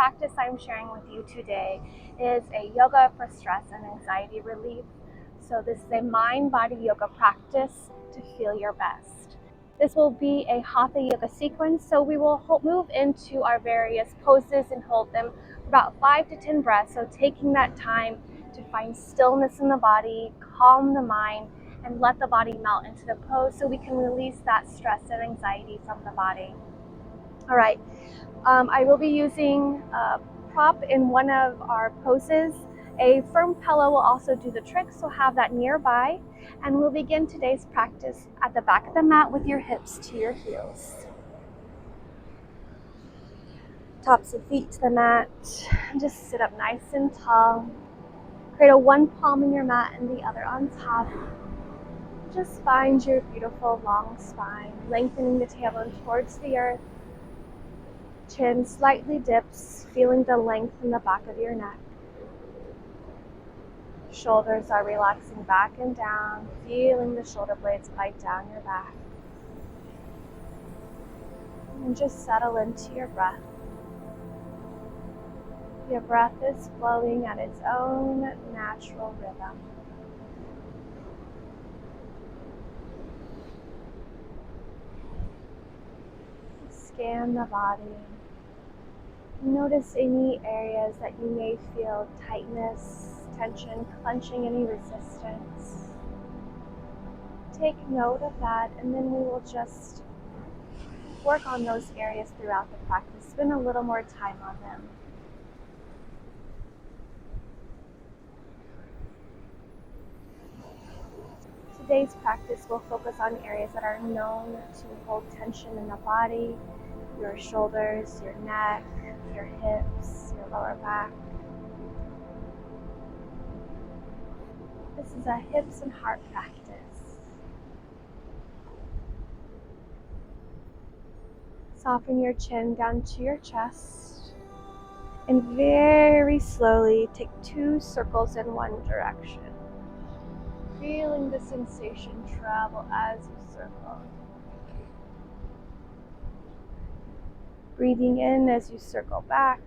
practice I'm sharing with you today is a yoga for stress and anxiety relief. So this is a mind-body yoga practice to feel your best. This will be a Hatha yoga sequence, so we will move into our various poses and hold them for about 5 to 10 breaths. So taking that time to find stillness in the body, calm the mind, and let the body melt into the pose so we can release that stress and anxiety from the body. All right, I will be using a prop in one of our poses. A firm pillow will also do the trick, so have that nearby. And we'll begin today's practice at the back of the mat with your hips to your heels. Tops of feet to the mat. And just sit up nice and tall. Create a one palm in your mat and the other on top. Just find your beautiful long spine, lengthening the tailbone towards the earth. Chin slightly dips, feeling the length in the back of your neck. Shoulders are relaxing back and down, feeling the shoulder blades bite down your back. And just settle into your breath. Your breath is flowing at its own natural rhythm. Scan the body. Notice any areas that you may feel tightness, tension, clenching, any resistance. Take note of that, and then we will just work on those areas throughout the practice. Spend a little more time on them. Today's practice will focus on areas that are known to hold tension in the body, your shoulders, your neck, your hips, your lower back. This is a hips and heart practice. Soften your chin down to your chest, and very slowly take 2 circles in one direction. Feeling the sensation travel as you circle. Breathing in as you circle back.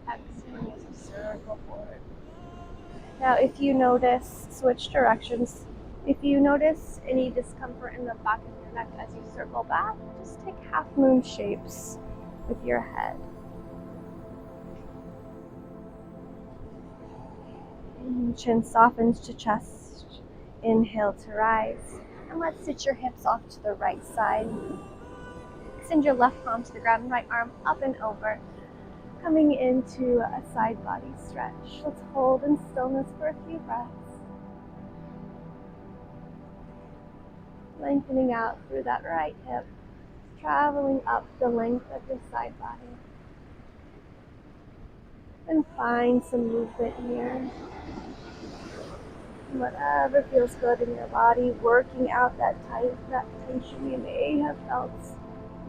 Exhaling as you circle forward. Now, if you notice, switch directions. If you notice any discomfort in the back of your neck as you circle back, just take half moon shapes with your head. And chin softens to chest. Inhale to rise. And let's sit your hips off to the right side. Extend your left palm to the ground, right arm up and over. Coming into a side body stretch. Let's hold in stillness for a few breaths. Lengthening out through that right hip, traveling up the length of your side body. And find some movement here. Whatever feels good in your body, working out that tension you may have felt,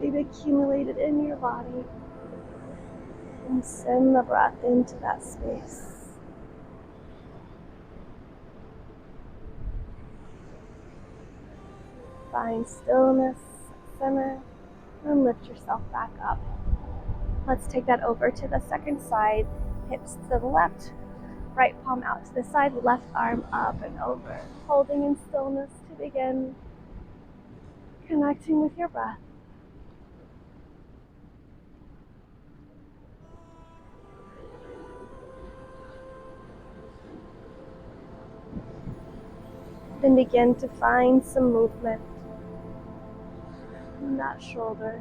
maybe accumulated in your body. And send the breath into that space. Find stillness, center, and lift yourself back up. Let's take that over to the second side. Hips to the left, right palm out to the side, left arm up and over. Holding in stillness to begin. Connecting with your breath. Then begin to find some movement in that shoulder.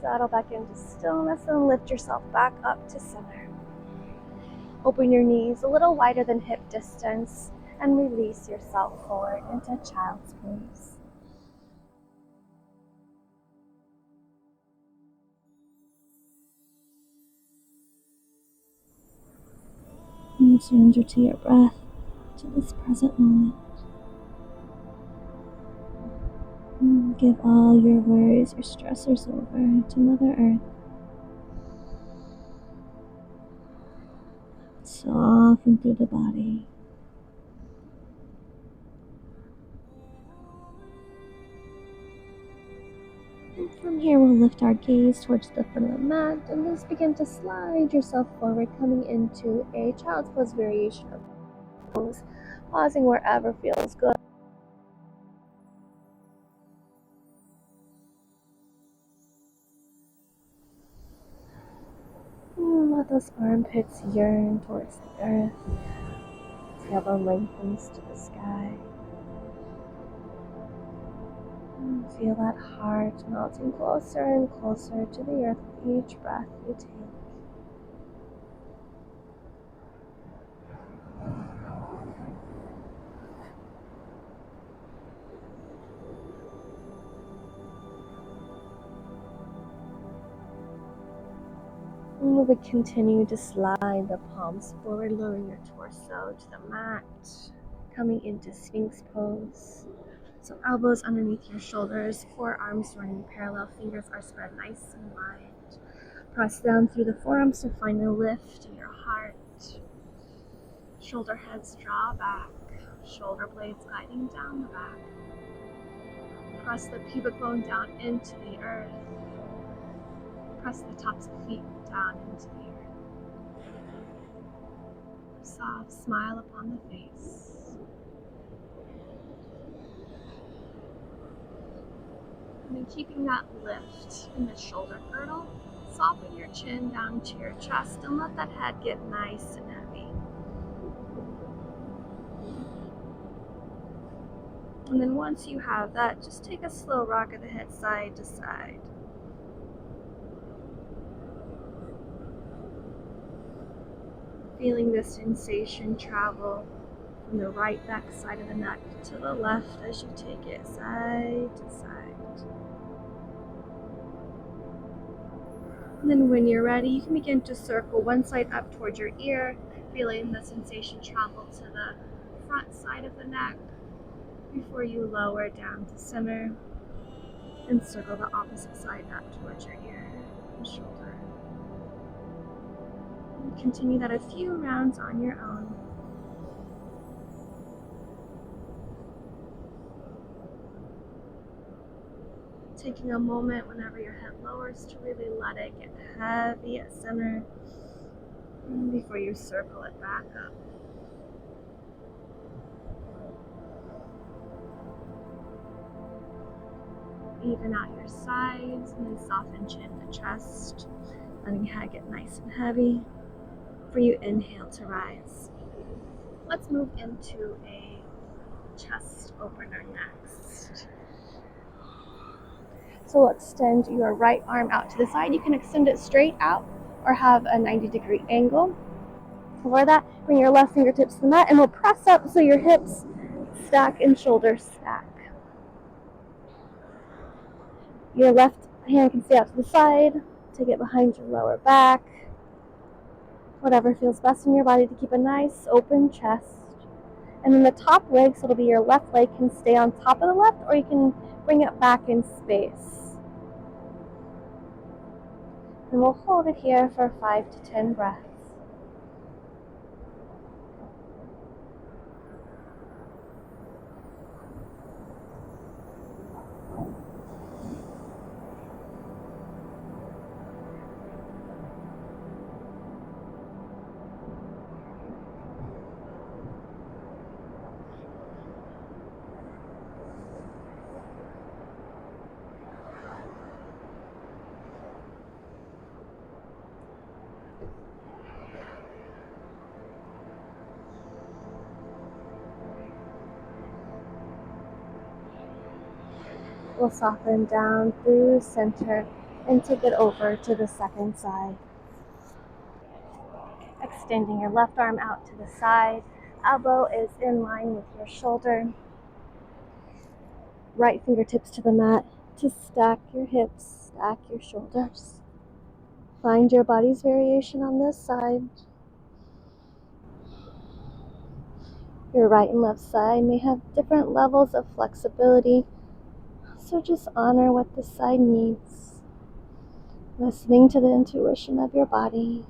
Settle back into stillness and lift yourself back up to center. Open your knees a little wider than hip distance and release yourself forward into child's pose. And surrender to your breath, to this present moment. And give all your worries, your stressors over to Mother Earth. soften through the body. And from here, we'll lift our gaze towards the front of the mat and just begin to slide yourself forward, coming into a child's pose variation of pose, pausing wherever feels good. And let those armpits yearn towards the earth. Tailbone lengthens to the sky. And feel that heart melting closer and closer to the earth with each breath you take. And we would continue to slide the palms forward, lowering your torso to the mat, coming into Sphinx pose. So elbows underneath your shoulders, forearms running parallel, fingers are spread nice and wide. Press down through the forearms to find a lift in your heart. Shoulder heads draw back, shoulder blades guiding down the back. Press the pubic bone down into the earth. Press the tops of feet down into the earth. Soft smile upon the face. And then keeping that lift in the shoulder girdle, soften your chin down to your chest and let that head get nice and heavy. And then once you have that, just take a slow rock of the head side to side. Feeling the sensation travel from the right back side of the neck to the left as you take it side to side. And then when you're ready, you can begin to circle one side up towards your ear, feeling the sensation travel to the front side of the neck before you lower down to center and circle the opposite side up towards your ear and shoulder. And continue that a few rounds on your own. Taking a moment whenever your head lowers to really let it get heavy at center before you circle it back up. Even out your sides and then soften chin to chest, letting head get nice and heavy. For you inhale to rise. Let's move into a chest opener next. So we'll extend your right arm out to the side. You can extend it straight out or have a 90-degree angle. For that, bring your left fingertips to the mat and we'll press up so your hips stack and shoulders stack. Your left hand can stay out to the side. Take it behind your lower back. Whatever feels best in your body to keep a nice open chest. And then the top leg, so it'll be your left leg, can stay on top of the left, or you can bring it back in space. And we'll hold it here for 5 to 10 breaths. We'll soften down through center and take it over to the second side. Extending your left arm out to the side. Elbow is in line with your shoulder. Right fingertips to the mat to stack your hips, stack your shoulders. Find your body's variation on this side. Your right and left side may have different levels of flexibility, so just honor what this side needs. Listening to the intuition of your body.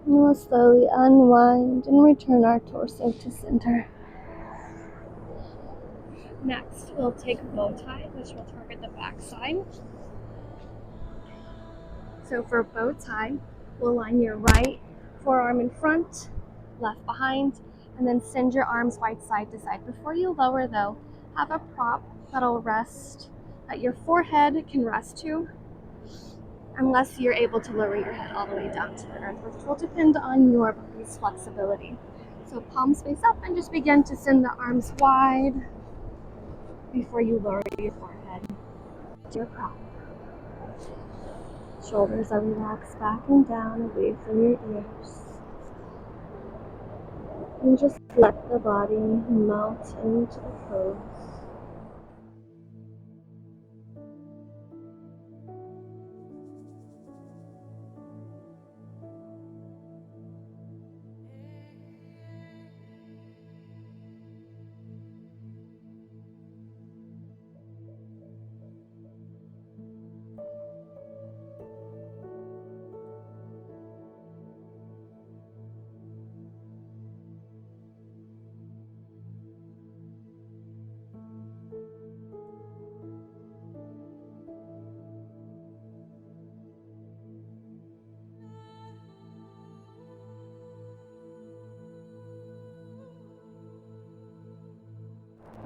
And we'll slowly unwind and return our torso to center. Next, we'll take a bow tie, which will target the back side. So for bow tie, we'll line your right forearm in front, left behind, and then send your arms wide side to side. Before you lower though, have a prop that'll rest, that your forehead can rest to, unless you're able to lower your head all the way down to the earth, which will depend on your body's flexibility. So palms face up and just begin to send the arms wide before you lower your forehead to your prop. Shoulders are relaxed back and down away from your ears. And just let the body melt into the pose.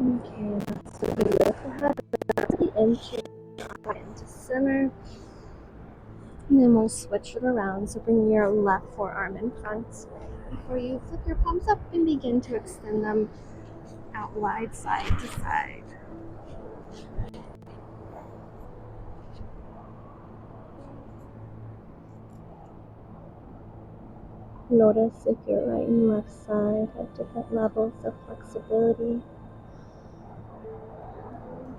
Okay, so we lift the head back to the into center. And then we'll switch it around. So bring your left forearm in front before you flip your palms up and begin to extend them out wide side to side. Notice if your right and left side have different levels of flexibility.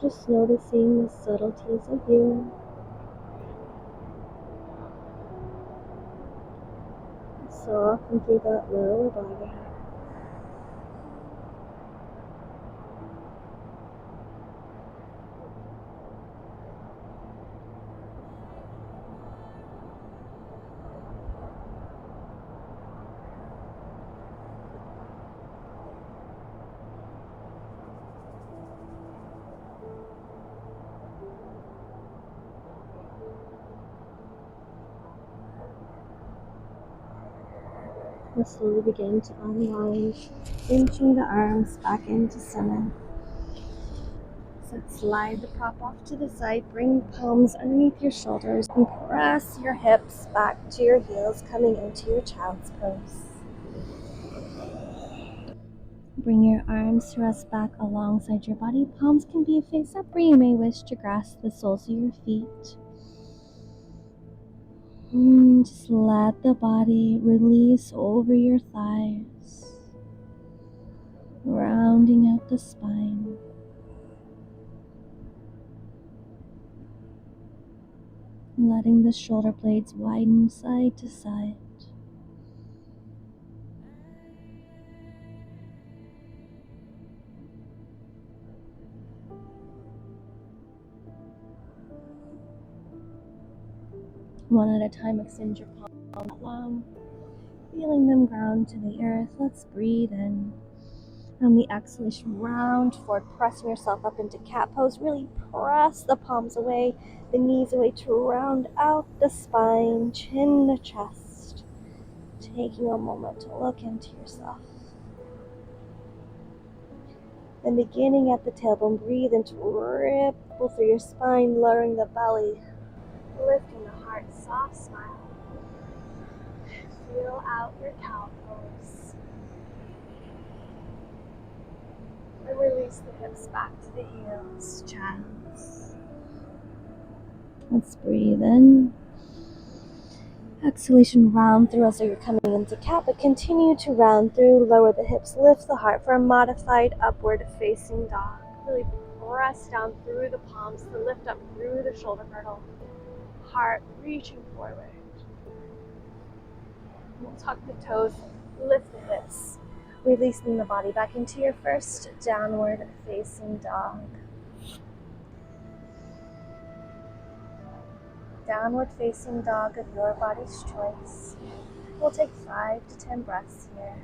Just noticing the subtleties of you. Soften through that lower body. We'll slowly begin to unwind, cinching the arms back into center. So slide the prop off to the side, bring palms underneath your shoulders, and press your hips back to your heels, coming into your child's pose. Bring your arms to rest back alongside your body. Palms can be face up, or you may wish to grasp the soles of your feet. Just let the body release over your thighs, rounding out the spine. Letting the shoulder blades widen side to side. One at a time, extend your palms out long, feeling them ground to the earth. Let's breathe in. On the exhalation, round forward, pressing yourself up into cat pose. Really press the palms away, the knees away to round out the spine, chin to chest. Taking a moment to look into yourself. Then beginning at the tailbone, breathe into ripple through your spine, lowering the belly, lifting the heart, soft smile. Feel out your cow pose. And release the hips back to the heels, chest. Let's breathe in. Exhalation, round through as though you're coming into cat, but continue to round through, lower the hips, lift the heart for a modified upward facing dog. Really press down through the palms to lift up through the shoulder girdle. Heart reaching forward. We'll tuck the toes, lift the hips, releasing the body back into your first downward facing dog. Downward facing dog of your body's choice. We'll take 5 to 10 breaths here.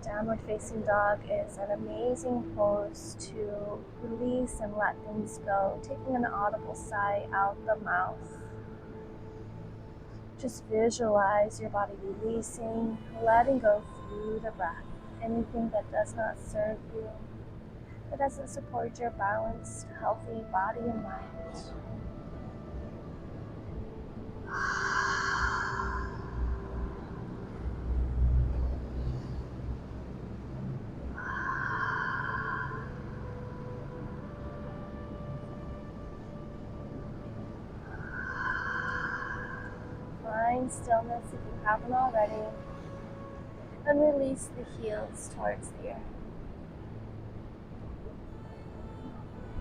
Downward facing dog is an amazing pose to release and let things go, taking an audible sigh out the mouth. Just visualize your body releasing, letting go through the breath. Anything that does not serve you, that doesn't support your balanced, healthy body and mind. Find stillness if you haven't already, and release the heels towards the earth.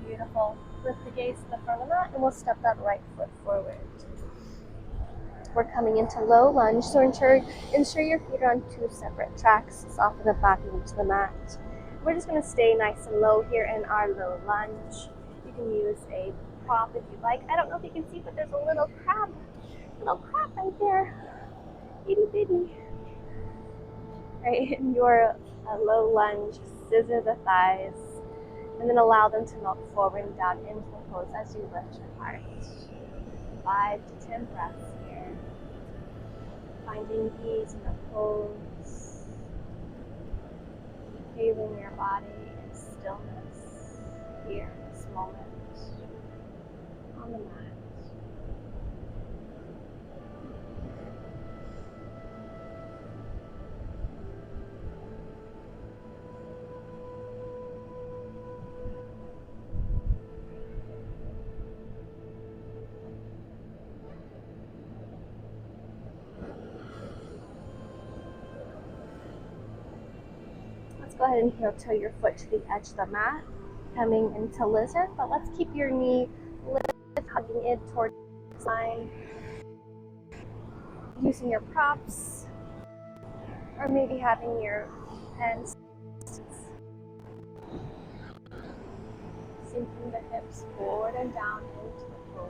Beautiful. Lift the gaze to the front of the mat, and we'll step that right foot forward. We're coming into low lunge, so ensure your feet are on 2 separate tracks. Soften the back into the mat. We're just going to stay nice and low here in our low lunge. You can use a prop if you like. I don't know if you can see, but there's a little crab right there. Itty bitty. Right, in your low lunge, scissor the thighs, and then allow them to melt forward and down into the pose as you lift your heart. 5 to 10 breaths here. Finding ease in the pose. Feeling your body in stillness here in this moment on the mat. Go ahead and heel toe your foot to the edge of the mat, coming into lizard, but let's keep your knee lifted, hugging it towards the spine. Using your props, or maybe having your hands sinking the hips forward and down into the pose.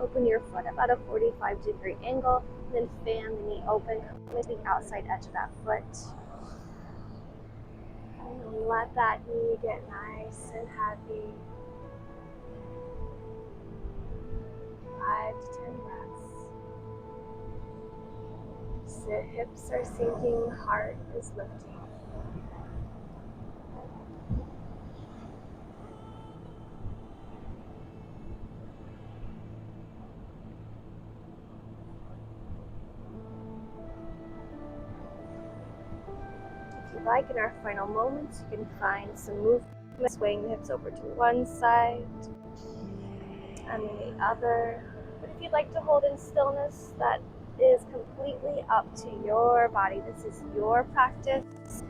Open your foot about a 45-degree angle, then fan the knee open, come to the outside edge of that foot. And let that knee get nice and heavy. 5 to 10 breaths. The hips are sinking, heart is lifting. Like in our final moments, you can find some movement, swaying the hips over to one side and then the other. But if you'd like to hold in stillness, that is completely up to your body. This is your practice,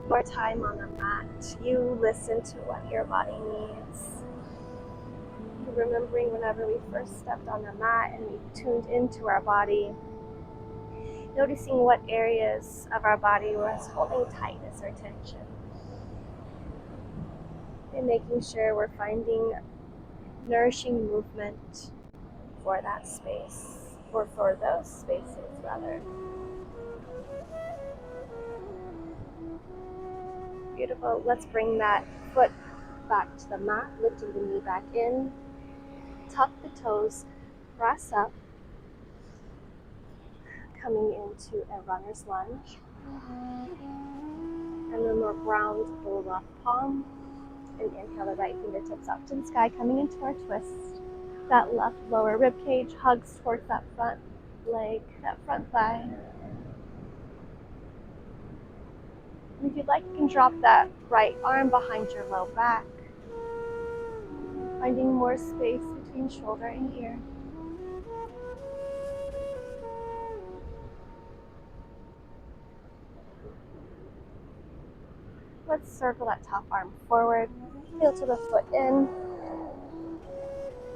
your time on the mat. You listen to what your body needs. Remembering whenever we first stepped on the mat and we tuned into our body, noticing what areas of our body was holding tightness or tension. And making sure we're finding nourishing movement for that space, or for those spaces rather. Beautiful. Let's bring that foot back to the mat, lifting the knee back in. Tuck the toes, press up. Coming into a runner's lunge. And then we'll ground the left palm and inhale the right fingertips up to the sky, coming into our twist. That left lower rib cage hugs towards that front leg, that front thigh. And if you'd like, you can drop that right arm behind your low back, finding more space between shoulder and ear. Let's circle that top arm forward, heel to the foot in,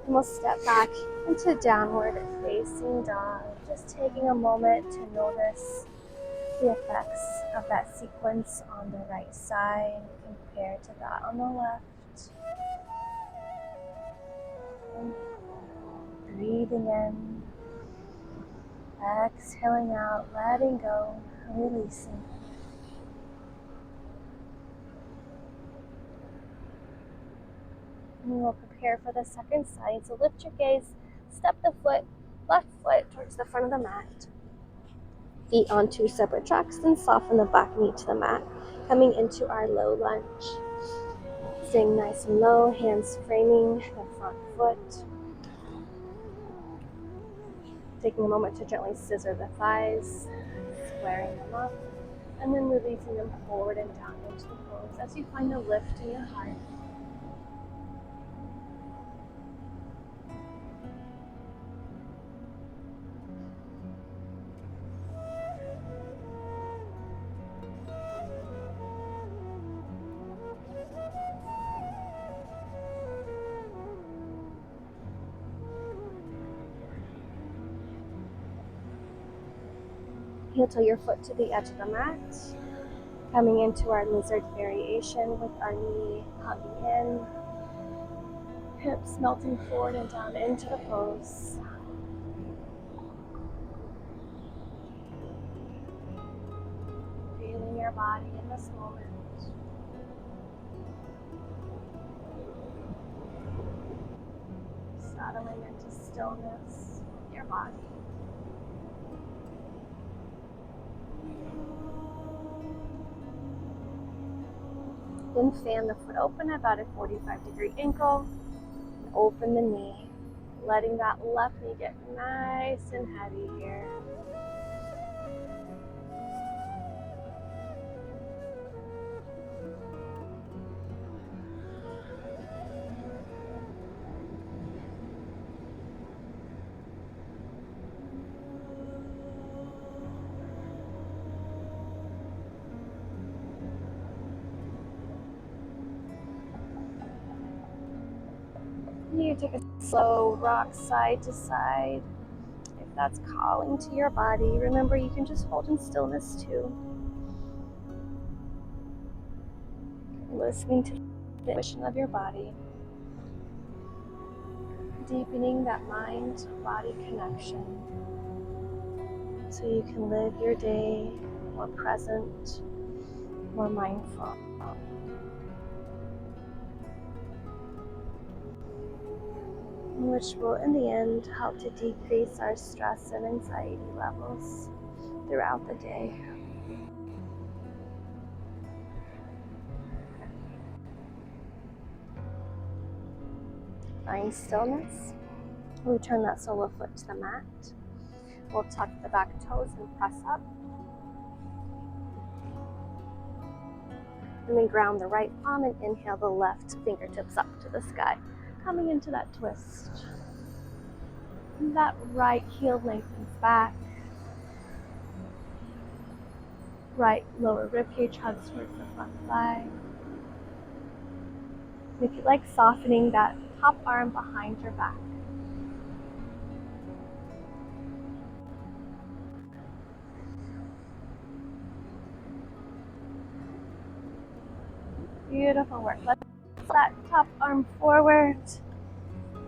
and we'll step back into downward facing dog, just taking a moment to notice the effects of that sequence on the right side compared to that on the left. And breathing in, exhaling out, letting go, releasing. And we'll prepare for the second side. So lift your gaze, step the left foot towards the front of the mat. Feet on two separate tracks, then soften the back knee to the mat, coming into our low lunge. Staying nice and low, hands framing the front foot. Taking a moment to gently scissor the thighs, squaring them up, and then releasing them forward and down into the pose as you find a lift in your heart. Heel toe your foot to the edge of the mat, coming into our lizard variation with our knee hugging in, hips melting forward and down into the pose. Feeling your body in this moment. Settling into stillness with your body. Then fan the foot open about a 45-degree angle. And open the knee, letting that left knee get nice and heavy here. You take a slow rock side to side. If that's calling to your body, remember you can just hold in stillness too. Listening to the motion of your body. Deepening that mind-body connection so you can live your day more present, more mindful. Which will, in the end, help to decrease our stress and anxiety levels throughout the day. Find stillness. Return that sole of foot to the mat. We'll tuck the back toes and press up. And then ground the right palm and inhale the left fingertips up to the sky. Coming into that twist. And that right heel lengthens back. Right lower ribcage hugs towards the front thigh. And if you like, softening that top arm behind your back. Beautiful work. Let's put that top arm forward.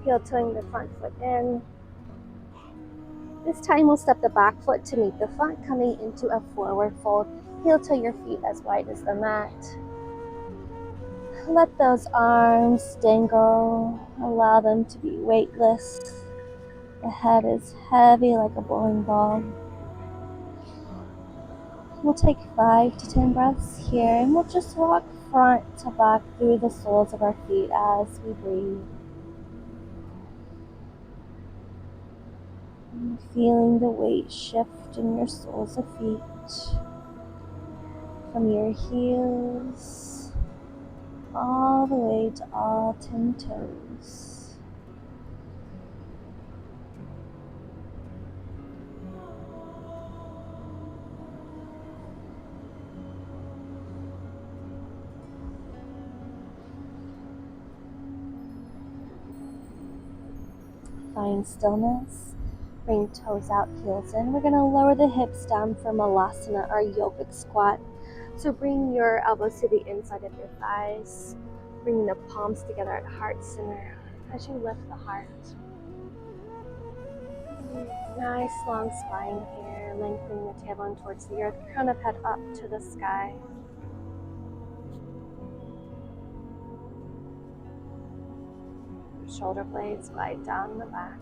Heel toeing the front foot in. This time we'll step the back foot to meet the front, coming into a forward fold. Heel toe your feet as wide as the mat. Let those arms dangle. Allow them to be weightless. The head is heavy like a bowling ball. We'll take 5 to 10 breaths here, and we'll just walk front to back through the soles of our feet as we breathe. And feeling the weight shift in your soles of feet from your heels all the way to all 10 toes. Find stillness. Bring toes out, heels in. We're going to lower the hips down for Malasana, our yogic squat. So bring your elbows to the inside of your thighs. Bring the palms together at heart center as you lift the heart. Nice long spine here, lengthening the tailbone towards the earth, crown of head up to the sky. Shoulder blades glide down the back.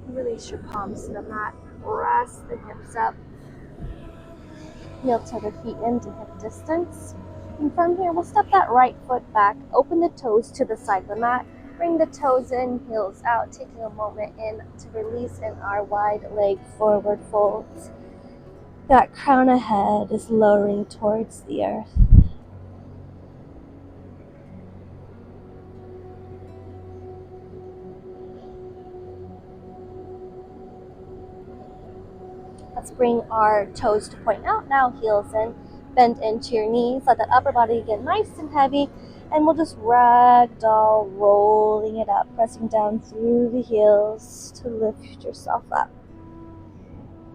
Release your palms to the mat. Press the hips up. Heel toe the feet into hip distance. And from here, we'll step that right foot back. Open the toes to the side of the mat. Bring the toes in, heels out. Taking a moment in to release in our wide leg forward folds. That crown of head is lowering towards the earth. Let's bring our toes to point out now, heels in. Bend into your knees, let that upper body get nice and heavy, and we'll just ragdoll, rolling it up, pressing down through the heels to lift yourself up.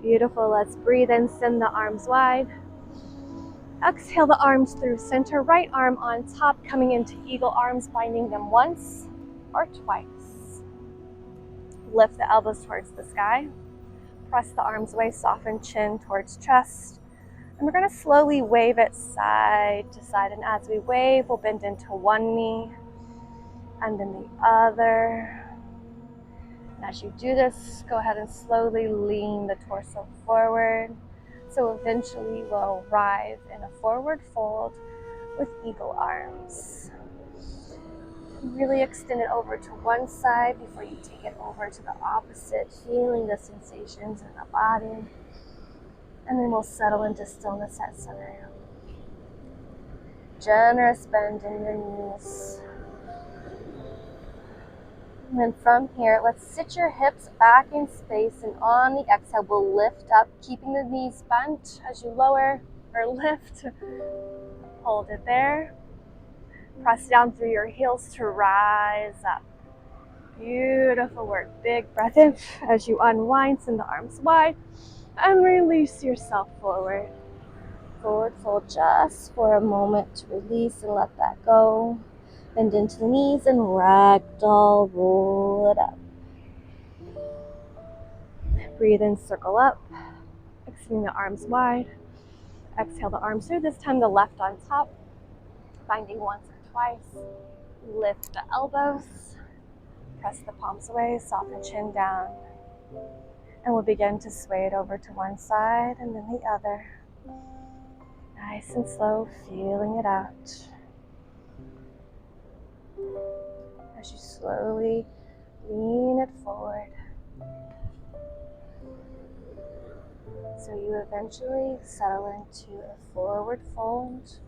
Beautiful. Let's breathe in, send the arms wide. Exhale the arms through center, right arm on top, coming into eagle arms, binding them once or twice. Lift the elbows towards the sky. Press the arms away, soften chin towards chest. And we're going to slowly wave it side to side. And as we wave, we'll bend into one knee and then the other. And as you do this, go ahead and slowly lean the torso forward. So eventually we'll arrive in a forward fold with eagle arms. Really extend it over to one side before you take it over to the opposite, feeling the sensations in the body. And then we'll settle into stillness at center. Generous bend in your knees. And then from here, let's sit your hips back in space, and on the exhale, we'll lift up, keeping the knees bent as you lower or lift. Hold it there. Press down through your heels to rise up. Beautiful work. Big breath in as you unwind, send the arms wide, and release yourself forward. Forward fold just for a moment to release and let that go. Bend into the knees and ragdoll, roll it up. Breathe in, circle up, extending the arms wide. Exhale the arms through, this time the left on top, binding once or twice. Lift the elbows, press the palms away, soften chin down. And we'll begin to sway it over to one side and then the other. Nice and slow, feeling it out. As you slowly lean it forward. So you eventually settle into a forward fold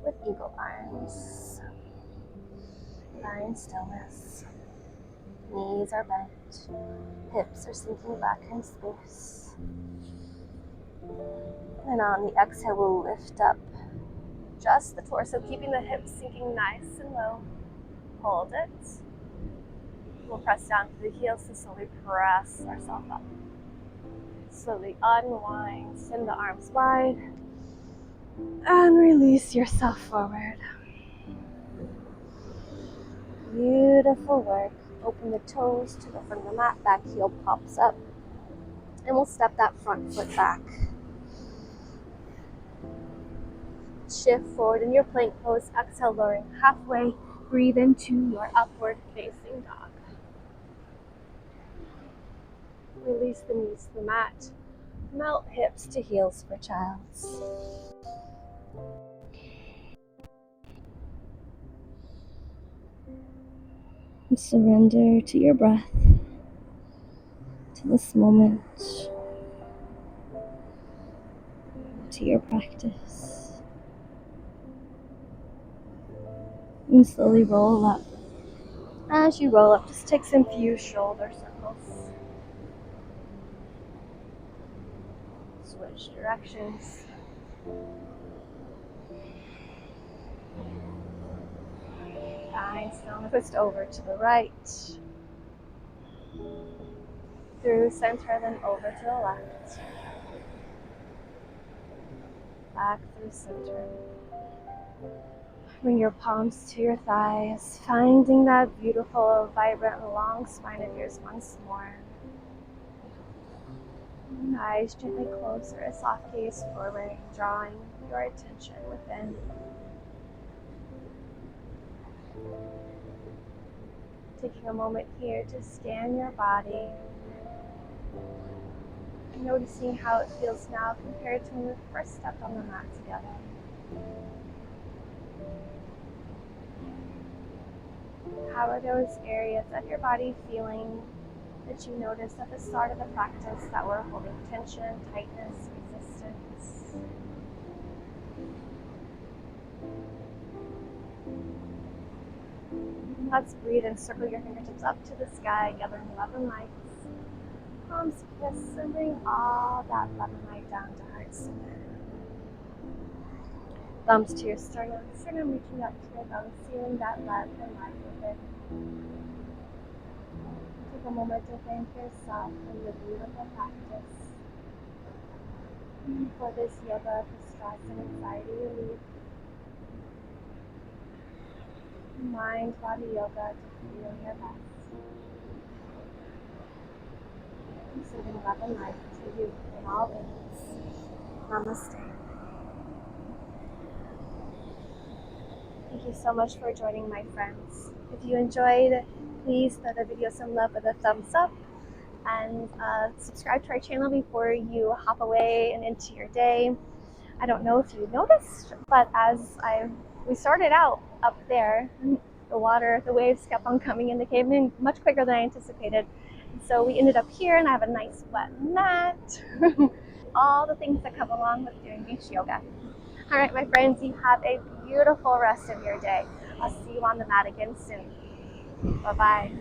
with eagle arms. Find stillness. Knees are bent. Hips are sinking back in space. And on the exhale, we'll lift up just the torso, keeping the hips sinking nice and low. Hold it. We'll press down to the heels to slowly press ourselves up. Slowly unwind, send the arms wide, and release yourself forward. Beautiful work. Open the toes to the front of the mat, back heel pops up, and we'll step that front foot back. Shift forward in your plank pose, exhale, lowering halfway. Breathe into your upward facing dog. Release the knees to the mat. Melt hips to heels for child's. And surrender to your breath, to this moment, to your practice. And slowly roll up. As you roll up, just take some few shoulder circles. Switch directions. Find stillness. Twist over to the right. Through center, then over to the left. Back through center. Bring your palms to your thighs, finding that beautiful, vibrant, long spine of yours once more. Eyes gently closer, a soft gaze forward, drawing your attention within. Taking a moment here to scan your body, noticing how it feels now compared to when we first stepped on the mat together. How are those areas of your body feeling that you noticed at the start of the practice that were holding tension, tightness, resistance? Let's breathe and circle your fingertips up to the sky, gathering love and light. Palms kiss and bring all that love and light down to heart center. Thumbs to your sternum, sternum reaching up to your belly, sealing that love and light within. Take a moment to thank yourself for your beautiful practice, for this yoga for stress and anxiety relief. Mind body yoga to feel your best. Sending love and light to you in all ways. Namaste. Thank you so much for joining, my friends. If you enjoyed, please throw the video some love with a thumbs up and subscribe to our channel before you hop away and into your day. I don't know if you noticed, but as we started out up there, the waves kept on coming in the cave much quicker than I anticipated. So we ended up here and I have a nice wet mat. All the things that come along with doing beach yoga. All right, my friends, you have a beautiful rest of your day. I'll see you on the mat again soon. Bye-bye.